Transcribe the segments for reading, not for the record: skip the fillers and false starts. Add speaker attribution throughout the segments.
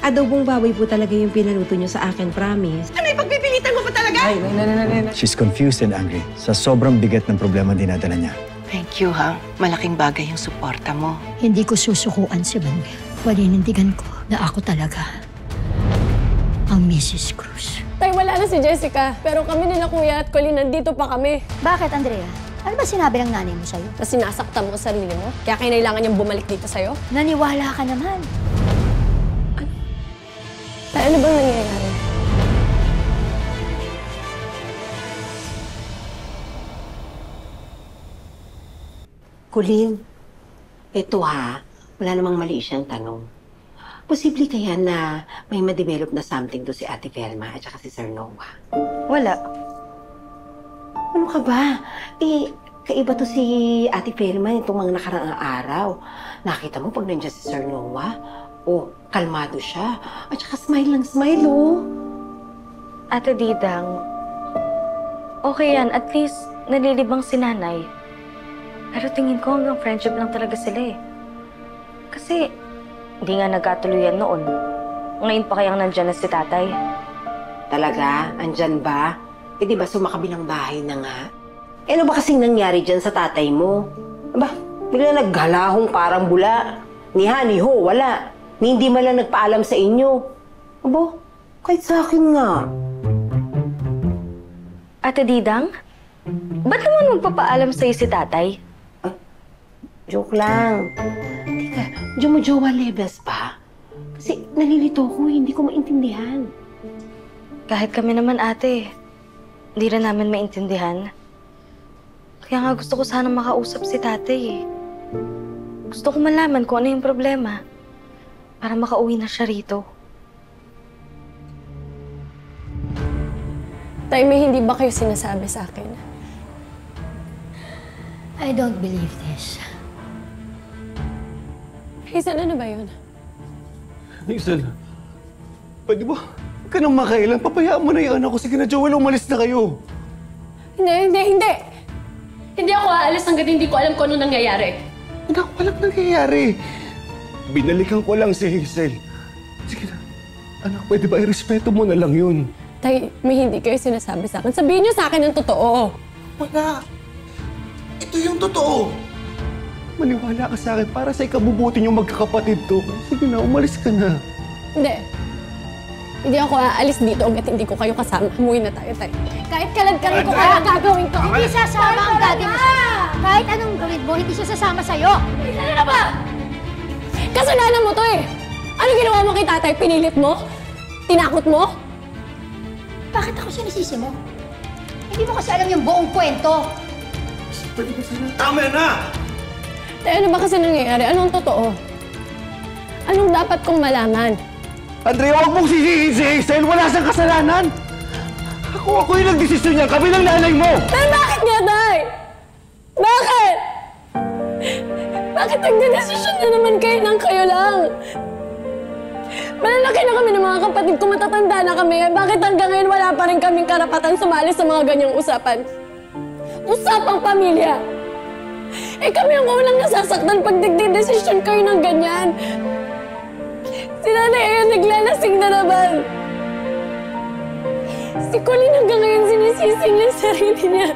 Speaker 1: adobong baboy po talaga yung pinaluto niyo sa akin, promise.
Speaker 2: Ano, ipagpipilitan mo pa talaga?
Speaker 3: Ay, nay.
Speaker 4: She's confused and angry sa sobrang bigat ng problema dinadala niya.
Speaker 2: Thank you, ha. Malaking bagay yung suporta mo.
Speaker 5: Hindi ko susukuan si Manuel. Paninindigan ko na ako talaga ang Mrs. Cruz.
Speaker 6: Tay, wala na si Jessica. Pero kami nila Kuya at Colleen, nandito pa kami.
Speaker 5: Bakit, Andrea? Ano ba sinabi ng nanay mo sa'yo?
Speaker 6: Na sinasaktan mo sa sarili mo? Kaya kailangan niyang bumalik dito sa'yo?
Speaker 5: Naniwala ka naman.
Speaker 6: Tay, ano bang nangyayari?
Speaker 7: Colleen, ito ha, wala namang mali siyang tanong. Posible kaya na may ma-develop na something to si Ate Velma at saka si Sir Noah?
Speaker 1: Wala.
Speaker 7: Ano ka ba? Kaiba to si Ate Velma itong mga nakaraang araw. Nakita mo pag nandiyan si Sir Noah? Kalmado siya. At saka smile lang smile, oh.
Speaker 8: Ate Didang, okay yan. At least nalilibang si nanay. Pero tingin ko hanggang friendship lang talaga sila eh. Kasi hindi nga nagkatuluyan noon. Ngayon pa kayang nandyan na si tatay.
Speaker 7: Talaga? Andyan ba? Di ba sumakabilang bahay na nga? Ano ba kasing nangyari dyan sa tatay mo? Aba, bigla naggalahong parang bula. Ni ha, ni ho, wala. Ni hindi man lang nagpaalam sa inyo. Abo, kahit sa akin nga.
Speaker 8: Ate Didang, ba't naman magpapaalam sa'yo si tatay?
Speaker 7: Joke lang. Teka, jowa levels pa? Kasi nalilito ko, hindi ko maintindihan.
Speaker 8: Kahit kami naman ate, hindi rin namin maintindihan. Kaya nga gusto ko sana makausap si tatay eh. Gusto ko malaman kung ano yung problema para makauwi na siya rito.
Speaker 6: Tay, may hindi ba kayo sinasabi sa akin?
Speaker 5: I don't believe this.
Speaker 6: Hazel, ano ba yun?
Speaker 3: Hazel, pwede ba? Huwag ka nang makailan. Papayaan mo na yung anak ko. Sige na, Joel, umalis na kayo.
Speaker 6: Hindi! Hindi ako aalis hanggat hindi ko alam kung ano nangyayari.
Speaker 3: Anak, walang nangyayari. Binalikan ko lang si Hazel. Sige na. Anak, pwede ba irespeto mo na lang yun?
Speaker 6: Tay, may hindi kayo sinasabi sa akin. Sabihin niyo sa akin ang totoo.
Speaker 3: Wala. Ito yung totoo. Maniwala ka sa akin para sa ikabubuti niyong magkakapatid to. Sige na, umalis ka na.
Speaker 6: Hindi. Hindi ako aalis dito hanggat hindi ko kayo kasama. Umuwi na tayo, Tay. Kahit kalad-kalad ko kaya gagawin ko.
Speaker 5: Hindi sasama ang daddy mo. Kahit anong gawin mo, hindi siya sasama sa'yo.
Speaker 6: Ano na ba? Kasalanan mo to eh. Ano ginawa mo kay tatay? Pinilit mo? Tinakot mo?
Speaker 5: Bakit ako sinisisi mo? Hindi mo kasi alam yung buong kwento.
Speaker 3: Pwede ba sana? Tama na!
Speaker 6: Tay, ano ba kasi nangyayari? Anong totoo? Anong dapat kong malaman?
Speaker 3: Andrea, huwag mong sisihin si Hazel! Wala siyang kasalanan! Ako yung nagdesisyon niya! Kami ng nanay mo!
Speaker 6: Tay, bakit nga, Tay? Bakit? Bakit nagdedesisyon na naman kayo nang kayo lang? Malalaki na kami ng mga kapatid ko, matatanda na kami. Bakit hanggang ngayon wala pa rin kaming karapatan sumali sa mga ganyang usapan? Usapang pamilya! Eh kami ang unang nasasaktan pag nagdedesisyon kayo ng ganyan. Si nanay ayun naglalasing na naman. Si Colleen hanggang ngayon sinisisi niya ang sarili niya.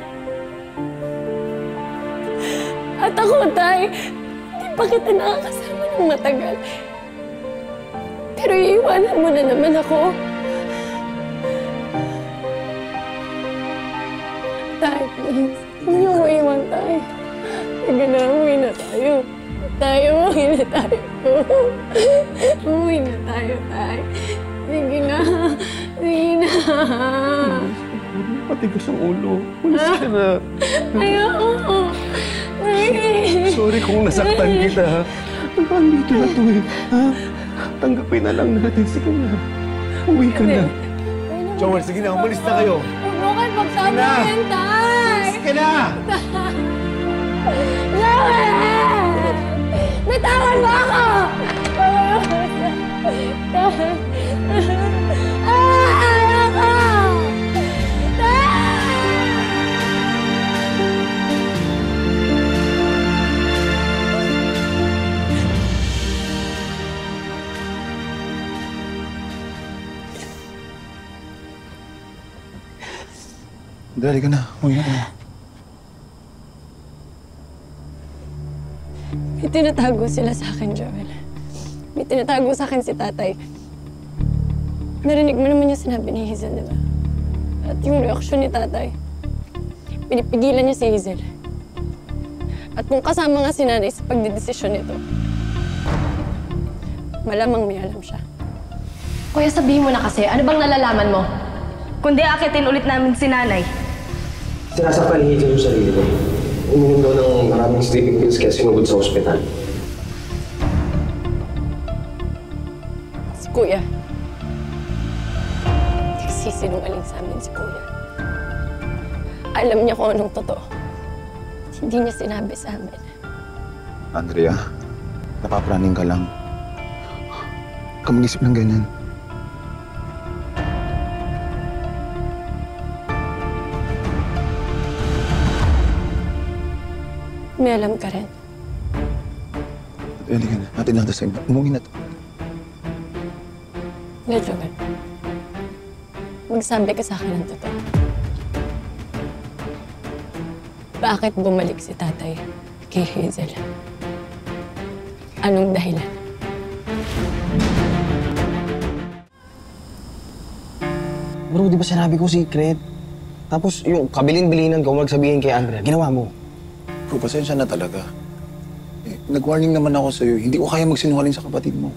Speaker 6: At ako, Tay, hindi pa kita nakakasama ng matagal. Pero iiwanan mo na naman ako. Tay, please. Huwag niyo ko iwan, Tay. Sige na, umuwi na tayo. Tay, umuwi na tayo. Umuwi na tayo, Tay. Sige na. Sige na.
Speaker 3: Patigas ang ulo. Umalis ka na.
Speaker 6: Ayoko.
Speaker 3: Sorry kung nasaktan kita, ha? Hanggang dito na to eh. Ha? Tanggapin na lang natin. Sige na. Uwi ka na. Joel, sige na. Umalis na kayo.
Speaker 6: Huwag mo kayo magsama yan, Tay.
Speaker 3: Sige na!
Speaker 6: Joel! Bitawan mo ako! Ayoko!
Speaker 3: Dali ka na. Uwi na tayo.
Speaker 6: May tinatago sila sa akin, Joel. May tinatago sa akin si tatay. Narinig mo naman yung sinabi ni Hazel, di ba? At yung reaksyon ni tatay. Pinipigilan niya si Hazel. At kung kasama nga si nanay sa pagdidesisyon nito, malamang may alam siya.
Speaker 9: Kuya, sabihin mo na kasi, ano bang nalalaman mo?
Speaker 8: Kundi akitin ulit namin si nanay.
Speaker 10: Sinasaktan ni Hazel yung sarili niya. Uminom daw ng maraming sleeping pills kaya sinugod sa ospital.
Speaker 6: Si Kuya. Nagsisinungaling sa amin si Kuya. Alam niya kung anong totoo. Hindi niya sinabi sa amin.
Speaker 3: Andrea, napapraning ka lang. Huwag ka mag-isip ng ganyan.
Speaker 6: May alam ka rin.
Speaker 3: Dali ka na. Natin natin sa inyo. Umuwi na tayo.
Speaker 6: Nga, Joel. Magsabi ka sa akin ng totoo. Bakit bumalik si tatay kay Hazel? Anong dahilan?
Speaker 10: Bro, di ba sinabi ko secret? Tapos yung kabilin-bilinan ko, magsabihin kay Andrea, ginawa mo.
Speaker 3: Bro, pasensya na talaga. Nag-warning naman ako sa'yo. Hindi ko kaya magsinungaling sa kapatid mo.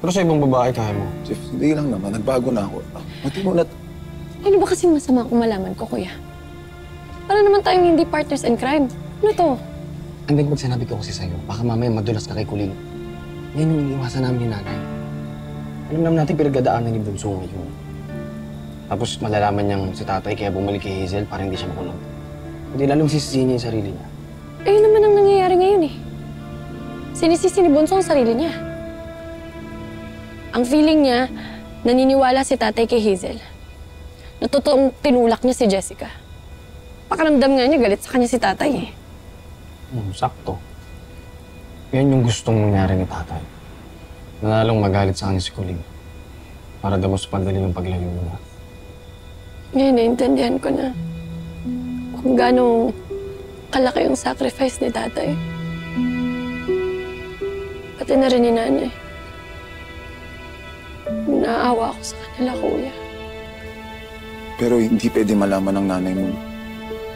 Speaker 10: Pero sa ibang babae, kaya mo.
Speaker 3: Hindi lang naman. Nagbago na ako. Mati mo na...
Speaker 6: Ano ba kasing masama kung malaman ko, Kuya? Para naman tayong hindi partners in crime. Ano to?
Speaker 10: Ang pag sinabi ko kasi sa'yo, baka mamaya madulas ka kay Kuling. Yan yung iniwasan namin ni nanay. Alam naman natin pinagdadaanan ni Bunso ngayon. Tapos malalaman niyang si tatay kaya bumalik kay Hazel para hindi siya makulong. Hindi lalong sisisihin niya yung sarili niya.
Speaker 6: Ayun naman ang nangyayari ngayon eh. Sinisisi ni Bunso ang sarili niya. Ang feeling niya, naniniwala si tatay kay Hazel. Na totoong tinulak niya si Jessica. Pakiramdam nga niya, galit sa kanya si tatay eh.
Speaker 10: Sakto. Yan yung gustong nangyari ni tatay. Nanalong magalit sa kanya si Kuling. Para daw mas padali yung paglayo niya.
Speaker 6: Ngayon, naintindihan ko na kung gaano kalaki yung sacrifice ni tatay. Pati na rin ni nanay. Naawa ako sa kanila, Kuya.
Speaker 3: Pero hindi pwede malaman ng nanay mo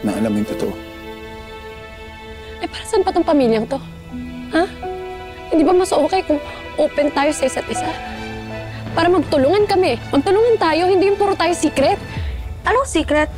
Speaker 3: na alam yung totoo.
Speaker 6: Eh, para saan pa tong pamilyang to? Ha? Hindi ba mas okay kung open tayo sa isa't isa? Para magtulungan kami. Magtulungan tayo, hindi yung puro tayo secret.
Speaker 8: Anong secret?